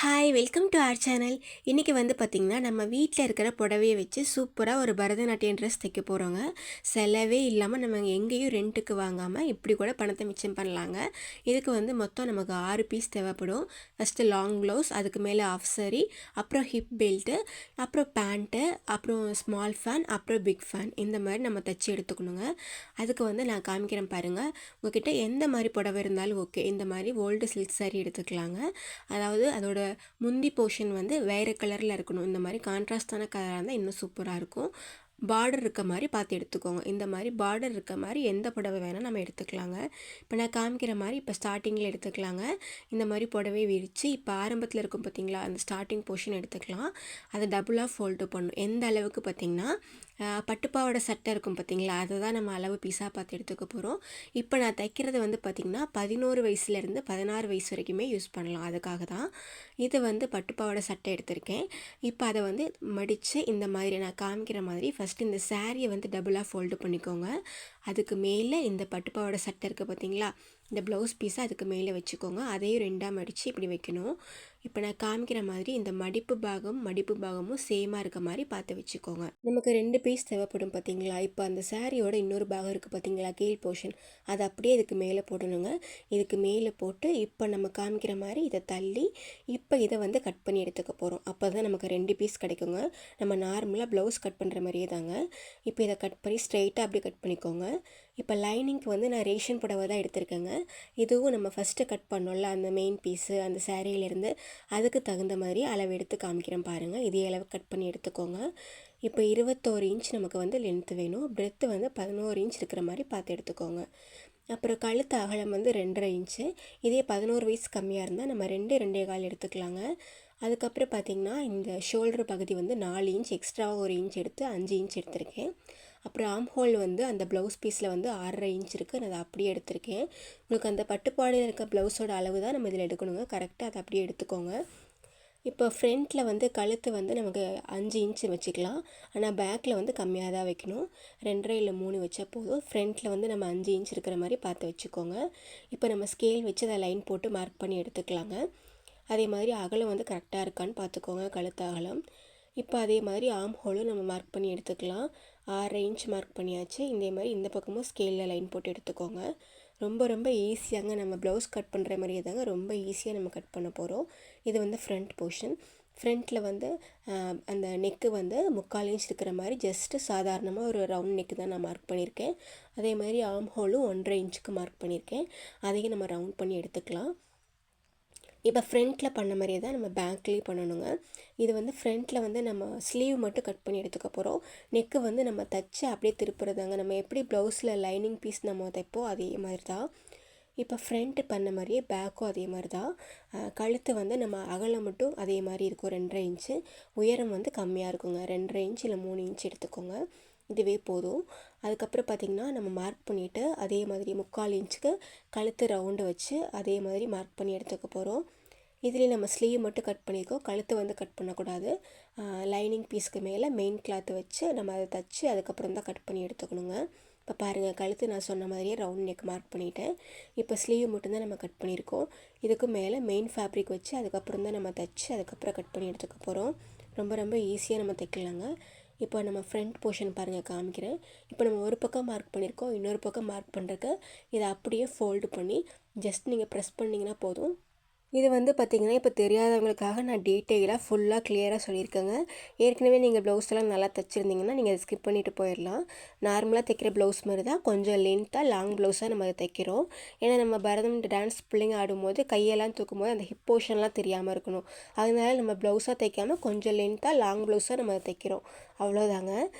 Hi welcome to R channel. இன்றைக்கி வந்து பார்த்திங்கன்னா நம்ம வீட்டில் இருக்கிற புடவையை வச்சு சூப்பராக ஒரு பரதநாட்டியம் ட்ரெஸ் தைக்க போகிறோங்க. செலவே இல்லாமல் நம்ம எங்கேயும் ரெண்ட்டுக்கு வாங்காமல் இப்படி கூட பணத்தை மிச்சம் பண்ணலாங்க. இதுக்கு வந்து மொத்தம் நமக்கு 6 பீஸ் தேவைப்படும். ஃபஸ்ட்டு லாங் ப்ளவுஸ், அதுக்கு மேலே ஆஃப் சாரி, அப்புறம் ஹிப் பெல்ட்டு, அப்புறம் பேண்ட்டு, அப்புறம் ஸ்மால் ஃபேன், அப்புறம் பிக் ஃபேன். இந்த மாதிரி நம்ம தைச்சி எடுத்துக்கணுங்க. அதுக்கு வந்து நான் காமிக்கிறேன் பாருங்கள். உங்கள்கிட்ட எந்த மாதிரி புடவை இருந்தாலும் ஓகே. இந்த மாதிரி ஓல்டு சில்க் சாரி எடுத்துக்கலாங்க. அதாவது அதோட முந்தி போர்ஷன் வந்து வேறு கலரில் இருக்கணும். இந்த மாதிரி கான்ட்ராஸ்டான கலராக இருந்தால் இன்னும் சூப்பராக இருக்கும். பார்டர் இருக்க மாதிரி பார்த்து எடுத்துக்கோங்க. இந்த மாதிரி பார்டர் இருக்க மாதிரி எந்த புடவை வேணால் நம்ம எடுத்துக்கலாங்க. இப்போ நான் காமிக்கிற மாதிரி இப்போ ஸ்டார்டிங்கில் எடுத்துக்கலாங்க. இந்த மாதிரி புடவை விரித்து இப்போ ஆரம்பத்தில் இருக்கும் பார்த்திங்களா, அந்த ஸ்டார்டிங் போர்ஷன் எடுத்துக்கலாம். அதை டபுளாக ஃபோல்டு பண்ணணும். எந்த அளவுக்கு பார்த்திங்கன்னா பட்டுப்பாவோட சட்டை இருக்கும் பார்த்திங்களா, அதை தான் நம்ம அளவு பீஸாக பார்த்து எடுத்துக்க போகிறோம். இப்போ நான் தைக்கிறது வந்து பார்த்திங்கன்னா 11 வயசுலேருந்து 16 வயசு வரைக்குமே யூஸ் பண்ணலாம். அதுக்காக தான் இது வந்து பட்டுப்பாவோட சட்டை எடுத்திருக்கேன். இப்போ அதை வந்து மடித்து இந்த மாதிரி நான் காமிக்கிற மாதிரி ஃபஸ்ட்டு இந்த சாரியை வந்து டபுளாக ஃபோல்டு பண்ணிக்கோங்க. அதுக்கு மேலே இந்த பட்டுப்பாவோட சட்டை இருக்குது பார்த்திங்களா, இந்த ப்ளவுஸ் பீஸை அதுக்கு மேலே வச்சுக்கோங்க. அதையும் ரெண்டாக மடித்து இப்படி வைக்கணும். இப்போ நான் காமிக்கிற மாதிரி இந்த மடிப்பு பாகமும் சேமாக இருக்க மாதிரி பார்த்து வச்சுக்கோங்க. நமக்கு 2 பீஸ் தேவைப்படும் பார்த்திங்களா. இப்போ அந்த சாரியோட இன்னொரு பாகம் இருக்குது பார்த்திங்களா, கீழ் போர்ஷன், அதை அப்படியே இதுக்கு மேலே போடணுங்க. இதுக்கு மேலே போட்டு இப்போ நம்ம காமிக்கிற மாதிரி இதை தள்ளி இப்போ இதை வந்து கட் பண்ணி எடுத்துக்க போகிறோம். அப்போ தான் நமக்கு 2 பீஸ் கிடைக்குங்க. நம்ம நார்மலாக ப்ளவுஸ் கட் பண்ணுற மாதிரியே தாங்க. இப்போ இதை கட் பண்ணி ஸ்ட்ரைட்டாக அப்படி கட் பண்ணிக்கோங்க. இப்போ லைனிங்க்கு வந்து நான் ரேஷன் புடவை தான் எடுத்திருக்கேங்க. இதுவும் நம்ம ஃபஸ்ட்டு கட் பண்ணோம்ல அந்த மெயின் பீஸு அந்த சாரியிலேருந்து, அதுக்கு தகுந்த மாதிரி அளவு எடுத்து காமிக்கிறேன் பாருங்கள். இதே அளவு கட் பண்ணி எடுத்துக்கோங்க. இப்போ 21 இன்ச் நமக்கு வந்து லென்த்து வேணும். பிரெத்து வந்து 11 இன்ச் இருக்கிற மாதிரி பார்த்து எடுத்துக்கோங்க. அப்புறம் கழுத்து அகலம் வந்து 2.5 இன்ச்சு. இதே 11 வயசு கம்மியாக இருந்தால் நம்ம 2, 2.25 எடுத்துக்கலாங்க. அதுக்கப்புறம் பார்த்திங்கன்னா இந்த ஷோல்டர் பகுதி வந்து 4 இன்ச் எக்ஸ்ட்ராவாக 1 இன்ச் எடுத்து 5 இன்ச் எடுத்திருக்கேன். அப்புறம் ஆம் ஹோல் வந்து அந்த ப்ளவுஸ் பீஸில் வந்து 6.5 இன்ச் இருக்குது. நான் அதை அப்படியே எடுத்திருக்கேன். உங்களுக்கு அந்த பட்டுப்பாடையில் இருக்க ப்ளவுஸோட அளவு தான் நம்ம இதில் எடுக்கணுங்க. கரெக்டாக அதை அப்படியே எடுத்துக்கோங்க. இப்போ ஃப்ரண்ட்டில் வந்து கழுத்து வந்து நமக்கு 5 இன்ச்சு வச்சுக்கலாம். ஆனால் பேக்கில் வந்து கம்மியாக தான் வைக்கணும். 2.5 இல்லை 3 வச்சா போதும். ஃப்ரண்ட்டில் வந்து நம்ம 5 இன்ச் இருக்கிற மாதிரி பார்த்து வச்சுக்கோங்க. இப்போ நம்ம ஸ்கேல் வச்சு அதை லைன் போட்டு மார்க் பண்ணி எடுத்துக்கலாங்க. அதே மாதிரி அகலம் வந்து கரெக்டாக இருக்கான்னு பார்த்துக்கோங்க, கழுத்து அகலம். இப்போ அதே மாதிரி ஆம் ஹோலும் நம்ம மார்க் பண்ணி எடுத்துக்கலாம். 6.5 இன்ச் மார்க் பண்ணியாச்சு. இதே மாதிரி இந்த பக்கமும் ஸ்கேலில் லைன் போட்டு எடுத்துக்கோங்க. ரொம்ப ரொம்ப ஈஸியாங்க, நம்ம ப்ளவுஸ் கட் பண்ணுற மாதிரியே தாங்க, ரொம்ப ஈஸியாக நம்ம கட் பண்ண போகிறோம். இது வந்து ஃப்ரண்ட் போர்ஷன். ஃப்ரண்ட்டில் வந்து அந்த நெக்கு வந்து 3/4 இன்ச் இருக்கிற மாதிரி ஜஸ்ட்டு சாதாரணமாக ஒரு ரவுண்ட் நெக்கு தான் நான் மார்க் பண்ணியிருக்கேன். அதே மாதிரி ஆம் ஹோலும் 1.5 இன்ச்சுக்கு மார்க் பண்ணியிருக்கேன். அதையும் நம்ம ரவுண்ட் பண்ணி எடுத்துக்கலாம். இப்போ ஃப்ரண்ட்டில் பண்ண மாதிரியே தான் நம்ம பேக்லேயும் பண்ணணுங்க. இது வந்து ஃப்ரண்ட்டில் வந்து நம்ம ஸ்லீவ் மட்டும் கட் பண்ணி எடுத்துக்க போகிறோம். நெக்கு வந்து நம்ம தைச்சி அப்படியே திருப்புறதாங்க. நம்ம எப்படி ப்ளவுஸில் லைனிங் பீஸ் நம்ம தைப்போம் அதே மாதிரி தான். இப்போ ஃப்ரண்ட்டு பண்ண மாதிரியே பேக்கும் அதே மாதிரி தான். கழுத்து வந்து நம்ம அகலம் மட்டும் அதே மாதிரி இருக்கும், 2.5 இன்ச்சு. உயரம் வந்து கம்மியாக இருக்குங்க, 2.5 இன்ச் இல்லை 3 இன்ச் எடுத்துக்கோங்க. இதுவே போதும். அதுக்கப்புறம் பார்த்திங்கன்னா நம்ம மார்க் பண்ணிவிட்டு அதே மாதிரி 3/4 இன்ச்சுக்கு கழுத்து ரவுண்டு வச்சு அதே மாதிரி மார்க் பண்ணி எடுத்துக்க போகிறோம். இதுலேயே நம்ம ஸ்லீவ் மட்டும் கட் பண்ணியிருக்கோம், கழுத்து வந்து கட் பண்ணக்கூடாது. லைனிங் பீஸ்க்கு மேலே மெயின் கிளாத்து வச்சு நம்ம அதை தைச்சி அதுக்கப்புறம் தான் கட் பண்ணி எடுத்துக்கணுங்க. இப்போ பாருங்கள், கழுத்து நான் சொன்ன மாதிரியே ரவுண்ட் நெக் மார்க் பண்ணிவிட்டேன். இப்போ ஸ்லீவ் மட்டும்தான் நம்ம கட் பண்ணியிருக்கோம். இதுக்கு மேலே மெயின் ஃபேப்ரிக் வச்சு அதுக்கப்புறம் தான் நம்ம தைச்சி அதுக்கப்புறம் கட் பண்ணி எடுத்துக்க போகிறோம். ரொம்ப ரொம்ப ஈஸியாக நம்ம தைக்கலாங்க. இப்போ நம்ம ஃப்ரண்ட் போர்ஷன் பாருங்கள், காமிக்கிறேன். இப்போ நம்ம ஒரு பக்கம் மார்க் பண்ணியிருக்கோம், இன்னொரு பக்கம் மார்க் பண்ணுறதுக்கு இதை அப்படியே ஃபோல்டு பண்ணி ஜஸ்ட் நீங்கள் ப்ரெஸ் பண்ணிங்கன்னா போதும். இது வந்து பார்த்திங்கன்னா இப்போ தெரியாதவங்களுக்காக நான் டீட்டெயிலாக ஃபுல்லாக கிளியராக சொல்லியிருக்கேங்க. ஏற்கனவே நீங்கள் ப்ளவுஸ் எல்லாம் நல்லா தைச்சிருந்தீங்கன்னா நீங்கள் அதை ஸ்கிப் பண்ணிவிட்டு போயிடலாம். நார்மலாக தைக்கிற ப்ளவுஸ் மாதிரி தான், கொஞ்சம் லென்த்தாக லாங் ப்ளவுஸாக நம்ம அதை தைக்கிறோம். ஏன்னா நம்ம பரதநாட்டியம் டான்ஸ் பிள்ளைங்க ஆடும்போது கையெல்லாம் தூக்கும்போது அந்த ஹிப் போர்ஷன்லாம் தெரியாமல் இருக்கணும். அதனால நம்ம ப்ளவுஸாக தைக்காமல் கொஞ்சம் லென்த்தாக லாங் ப்ளவுஸாக நம்ம அதை தைக்கிறோம், அவ்வளோதாங்க.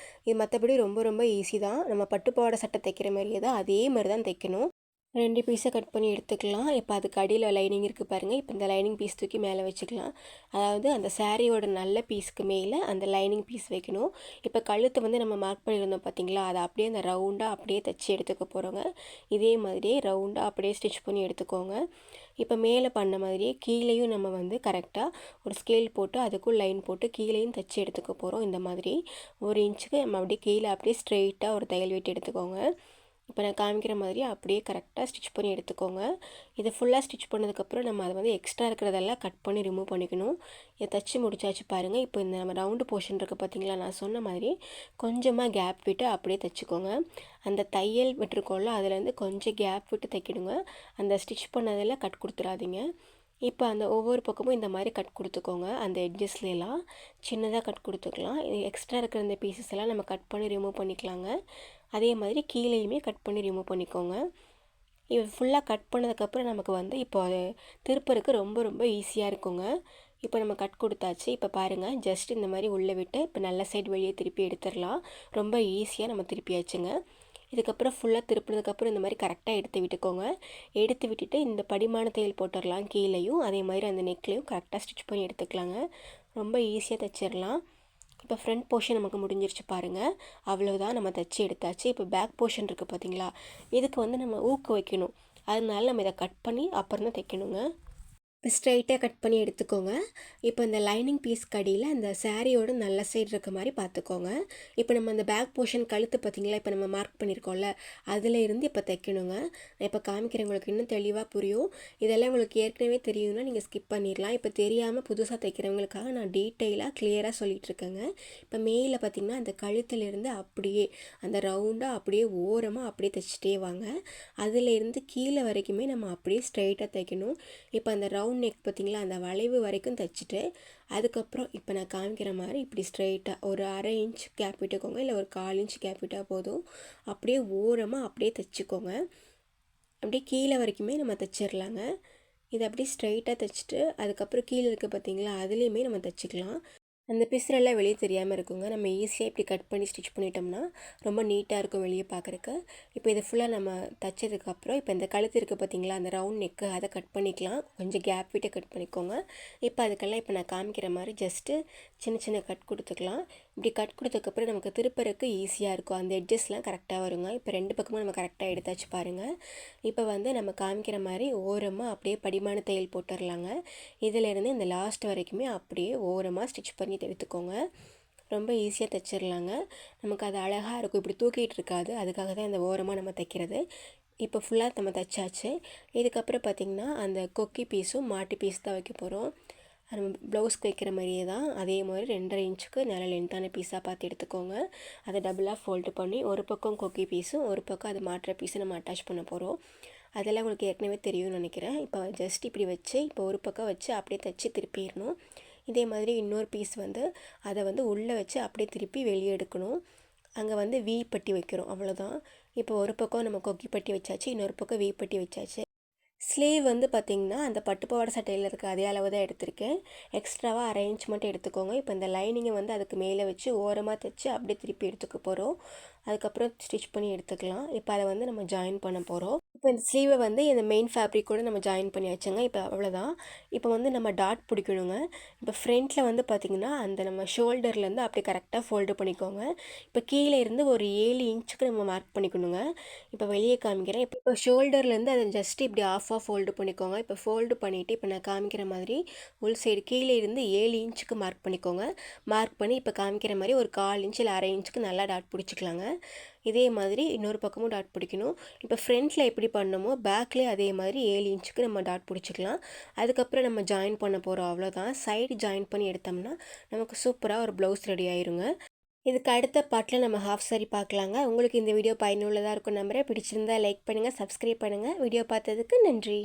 இது மற்றபடி ரொம்ப ரொம்ப ஈஸி தான். நம்ம பட்டுப்பாவாடை சட்டை தைக்கிற மாதிரியே தான், அதே மாதிரி தான் தைக்கணும். 2 பீஸை கட் பண்ணி எடுத்துக்கலாம். இப்போ அதுக்கு அடியில் லைனிங் இருக்குது பாருங்கள். இப்போ இந்த லைனிங் பீஸ் தூக்கி மேலே வச்சுக்கலாம். அதாவது அந்த சாரியோட நல்ல பீஸ்க்கு மேலே அந்த லைனிங் பீஸ் வைக்கணும். இப்போ கழுத்து வந்து நம்ம மார்க் பண்ணியிருந்தோம் பார்த்திங்களா, அதை அப்படியே அந்த ரவுண்டாக அப்படியே தைச்சி எடுத்துக்க போகிறோங்க. இதே மாதிரியே ரவுண்டாக அப்படியே ஸ்டிச் பண்ணி எடுத்துக்கோங்க. இப்போ மேலே பண்ண மாதிரியே கீழேயும் நம்ம வந்து கரெக்டாக ஒரு ஸ்கேல் போட்டு அதுக்கும் லைன் போட்டு கீழேயும் தைச்சி எடுத்துக்க போகிறோம். இந்த மாதிரி 1 இன்ச்சுக்கு நம்ம அப்படியே கீழே அப்படியே ஸ்ட்ரெயிட்டாக ஒரு தையல் வெட்டி எடுத்துக்கோங்க. இப்போ நான் காமிக்கிற மாதிரி அப்படியே கரெக்டாக ஸ்டிச் பண்ணி எடுத்துக்கோங்க. இதை ஃபுல்லாக ஸ்டிச் பண்ணதுக்கப்புறம் நம்ம அதை வந்து எக்ஸ்ட்ரா இருக்கிறதெல்லாம் கட் பண்ணி ரிமூவ் பண்ணிக்கணும். இதை தச்சு முடிச்சாச்சு பாருங்கள். இப்போ இந்த நம்ம ரவுண்டு போர்ஷன் இருக்குது பார்த்தீங்களா, நான் சொன்ன மாதிரி கொஞ்சமாக கேப் விட்டு அப்படியே தைச்சிக்கோங்க. அந்த தையல் விட்டுருக்கோம்ல, அதுலேருந்து கொஞ்சம் கேப் விட்டு தைக்கணுங்க. அந்த ஸ்டிச் பண்ணதில் கட் கொடுத்துடாதீங்க. இப்போ அந்த ஒவ்வொரு பக்கமும் இந்த மாதிரி கட் கொடுத்துக்கோங்க. அந்த எட்ஜஸ்லாம் சின்னதாக கட் கொடுத்துக்கலாம். இது எக்ஸ்ட்ரா இருக்கிற இந்த பீசஸ் எல்லாம் நம்ம கட் பண்ணி ரிமூவ் பண்ணிக்கலாங்க. அதே மாதிரி கீழேயுமே கட் பண்ணி ரிமூவ் பண்ணிக்கோங்க. இது ஃபுல்லாக கட் பண்ணதுக்கப்புறம் நமக்கு வந்து இப்போ அது திருப்பறதுக்கு ரொம்ப ரொம்ப ஈஸியாக இருக்குங்க. இப்போ நம்ம கட் கொடுத்தாச்சு. இப்போ பாருங்கள், ஜஸ்ட் இந்த மாதிரி உள்ளே விட்டு இப்போ நல்ல சைடு வெளியே திருப்பி எடுத்துடலாம். ரொம்ப ஈஸியாக நம்ம திருப்பியாச்சுங்க. இதுக்கப்புறம் ஃபுல்லாக திருப்பினதுக்கப்புறம் இந்த மாதிரி கரெக்டாக எடுத்து விட்டுக்கோங்க. எடுத்து விட்டுட்டு இந்த படிமான தையல் போட்டுடலாம். கீழேயும் அதே மாதிரி அந்த நெக்லேயும் கரெக்டாக ஸ்டிச் பண்ணி எடுத்துக்கலாங்க. ரொம்ப ஈஸியாக தைச்சிடலாம். இப்போ ஃப்ரண்ட் போர்ஷன் நமக்கு முடிஞ்சிருச்சு பாருங்கள். அவ்வளோதான், நம்ம தைச்சி எடுத்தாச்சு. இப்போ பேக் போர்ஷன் இருக்குது பார்த்தீங்களா, இதுக்கு வந்து நம்ம ஊக்கு வைக்கணும். அதனால நம்ம இதை கட் பண்ணி அப்புறம் தான் தைக்கணுங்க. இப்போ ஸ்ட்ரைட்டாக கட் பண்ணி எடுத்துக்கோங்க. இப்போ இந்த லைனிங் பீஸ் கடியில் அந்த சாரியோட நல்ல சைடு இருக்க மாதிரி பார்த்துக்கோங்க. இப்போ நம்ம அந்த பேக் போர்ஷன் கழுத்து பார்த்திங்களா, இப்போ நம்ம மார்க் பண்ணியிருக்கோம்ல, அதில் இருந்து இப்போ தைக்கணுங்க. நான் இப்போ காமிக்கிறவங்களுக்கு இன்னும் தெளிவாக புரியும். இதெல்லாம் உங்களுக்கு ஏற்கனவே தெரியும்னா நீங்கள் ஸ்கிப் பண்ணிடலாம். இப்போ தெரியாமல் புதுசாக தைக்கிறவங்களுக்காக நான் டீட்டெயிலாக கிளியராக சொல்லிகிட்ருக்கேங்க. இப்போ மேலே பார்த்திங்கன்னா அந்த கழுத்துலேருந்து அப்படியே அந்த ரவுண்டாக அப்படியே ஓரமாக அப்படியே தைச்சிட்டே வாங்க. அதிலேருந்து கீழே வரைக்குமே நம்ம அப்படியே ஸ்ட்ரைட்டாக தைக்கணும். இப்போ அந்த ரவுண்ட் நெக் பார்த்திங்களா, அந்த வளைவு வரைக்கும் தைச்சிட்டு அதுக்கப்புறம் இப்போ நான் காமிக்கிற மாதிரி இப்படி ஸ்ட்ரைட்டாக ஒரு 1/2 இன்ச் கேப் விட்டுக்கோங்க, இல்லை ஒரு 1/4 இன்ச் கேப் விட்டால் போதும். அப்படியே ஓரமாக அப்படியே தைச்சிக்கோங்க. அப்படியே கீழே வரைக்குமே நம்ம தைச்சிடலாங்க. இதை அப்படியே ஸ்ட்ரைட்டாக தைச்சிட்டு அதுக்கப்புறம் கீழே இருக்க பார்த்திங்களா, அதுலேயுமே நம்ம தைச்சிக்கலாம். அந்த பிசுரெல்லாம் வெளியே தெரியாமல் இருக்குங்க. நம்ம ஈஸியாக இப்படி கட் பண்ணி ஸ்டிச் பண்ணிட்டோம்னா ரொம்ப நீட்டாக இருக்கும் வெளியே பார்க்குறக்கு. இப்போ இது ஃபுல்லாக நம்ம தைச்சதுக்கப்புறம் இப்போ இந்த கழுத்து இருக்குது பார்த்திங்களா, அந்த ரவுண்ட் நெக்கு அதை கட் பண்ணிக்கலாம். கொஞ்சம் கேப் விட்டு கட் பண்ணிக்கோங்க. இப்போ அதுக்கெல்லாம் இப்போ நான் காமிக்கிற மாதிரி ஜஸ்ட்டு சின்ன சின்ன கட் கொடுத்துக்கலாம். இப்படி கட் கொடுத்ததுக்கப்புறம் நமக்கு திருப்பறக்கு ஈஸியாக இருக்கும். அந்த எட்ஜஸ்லாம் கரெக்டாக வருங்க. இப்போ 2 பக்கமும் நம்ம கரெக்டாக எடுத்தாச்சு பாருங்கள். இப்போ வந்து நம்ம காமிக்கிற மாதிரி ஓரமாக அப்படியே படிமான தையல் போட்டுடலாங்க. இதிலேருந்து இந்த லாஸ்ட் வரைக்குமே அப்படியே ஓரமாக ஸ்டிச் பண்ணி எடுத்துக்கோங்க. ரொம்ப ஈஸியாக தைச்சிடலாங்க. நமக்கு அது அழகாக இருக்கும். இப்படி தூக்கிட்டு இருக்காது. அதுக்காக தான் இந்த ஓரமாக நம்ம தைக்கிறது. இப்போ ஃபுல்லாக நம்ம தைச்சாச்சு. இதுக்கப்புறம் பார்த்திங்கன்னா அந்த கொக்கி பீஸும் மாட்டு பீஸ் தான் வைக்க போகிறோம். நம்ம ப்ளவுஸ்க்கு வைக்கிற மாதிரியே தான் அதே மாதிரி 2.5 இன்ச்சுக்கு நல்ல லென்த்தான பீஸாக பார்த்து எடுத்துக்கோங்க. அதை டபுளாக ஃபோல்டு பண்ணி ஒரு பக்கம் கொக்கி பீஸும் ஒரு பக்கம் அது மாட்டுற பீஸும் நம்ம அட்டாச் பண்ண போகிறோம். அதெல்லாம் உங்களுக்கு ஏற்கனவே தெரியும்னு நினைக்கிறேன். இப்போ ஜஸ்ட் இப்படி வச்சு இப்போ ஒரு பக்கம் வச்சு அப்படியே தைச்சி திருப்பிடணும். இதே மாதிரி இன்னொரு பீஸ் வந்து அதை வந்து உள்ளே வச்சு அப்படியே திருப்பி வெளியே எடுக்கணும். அங்கே வந்து வி பட்டி வைக்கிறோம், அவ்வளோதான். இப்போ ஒரு பக்கம் நம்ம கொக்கி பட்டி வச்சாச்சு, இன்னொரு பக்கம் வி பட்டி வச்சாச்சு. ஸ்லீவ் வந்து பார்த்திங்கன்னா அந்த பட்டுப்பாவாடை சட்டையில் இருக்க அதே அளவு தான் எடுத்திருக்கேன். எக்ஸ்ட்ராவாக 1/2 இன்ச் மட்டும் எடுத்துக்கோங்க. இப்போ இந்த லைனிங்கை வந்து அதுக்கு மேலே வச்சு ஓரமாக தைச்சி அப்படியே திருப்பி எடுத்துக்க போகிறோம். அதுக்கப்புறம் ஸ்டிச் பண்ணி எடுத்துக்கலாம். இப்போ அதை வந்து நம்ம ஜாயின் பண்ண போகிறோம். இப்போ இந்த ஸ்லீவை வந்து இந்த மெயின் ஃபேப்ரிக் கூட நம்ம ஜாயின் பண்ணி வச்சோங்க. இப்போ அவ்வளோதான். இப்போ வந்து நம்ம டாட் பிடிக்கணுங்க. இப்போ ஃப்ரண்ட்டில் வந்து பார்த்திங்கன்னா அந்த நம்ம ஷோல்டர்லேருந்து அப்படியே கரெக்டாக ஃபோல்டு பண்ணிக்கோங்க. இப்போ கீழே இருந்து ஒரு 7 இன்ச்சுக்கு நம்ம மார்க் பண்ணிக்கணுங்க. இப்போ வெளியே காமிக்கிறேன். இப்போ ஷோல்டர்லேருந்து அதை ஜஸ்ட் இப்படி ஆஃபாக ஃபோல்டு பண்ணிக்கோங்க. இப்போ ஃபோல்டு பண்ணிவிட்டு இப்போ நான் காமிக்கிற மாதிரி உள் சைடு கீழே இருந்து 7 இன்ச்சுக்கு மார்க் பண்ணிக்கோங்க. மார்க் பண்ணி இப்போ காமிக்கிற மாதிரி ஒரு 1/4 இன்ச் இல்லை 1/2 இன்ச்சுக்கு நல்லா டாட் பிடிச்சிக்கலாங்க. இதே மாதிரி இன்னொரு பக்கமும் டாட் பிடிக்கணும். இப்போ ஃப்ரண்ட்டில் எப்படி பண்ணமோ பேக்லேயே அதே மாதிரி 7 இன்ச்சுக்கு நம்ம டாட் பிடிச்சிக்கலாம். அதுக்கப்புறம் நம்ம ஜாயின் பண்ண போகிறோம், அவ்வளோதான். சைடு ஜாயின் பண்ணி எடுத்தோம்னா நமக்கு சூப்பராக ஒரு ப்ளவுஸ் ரெடி ஆயிருங்க. இதுக்கு அடுத்த பாட்டில் நம்ம ஹாஃப் சாரி பார்க்கலாங்க. உங்களுக்கு இந்த வீடியோ பயனுள்ளதாக இருக்கும் நம்புறேன். பிடிச்சிருந்தா லைக் பண்ணுங்கள், சப்ஸ்கிரைப் பண்ணுங்கள். வீடியோ பார்த்ததுக்கு நன்றி.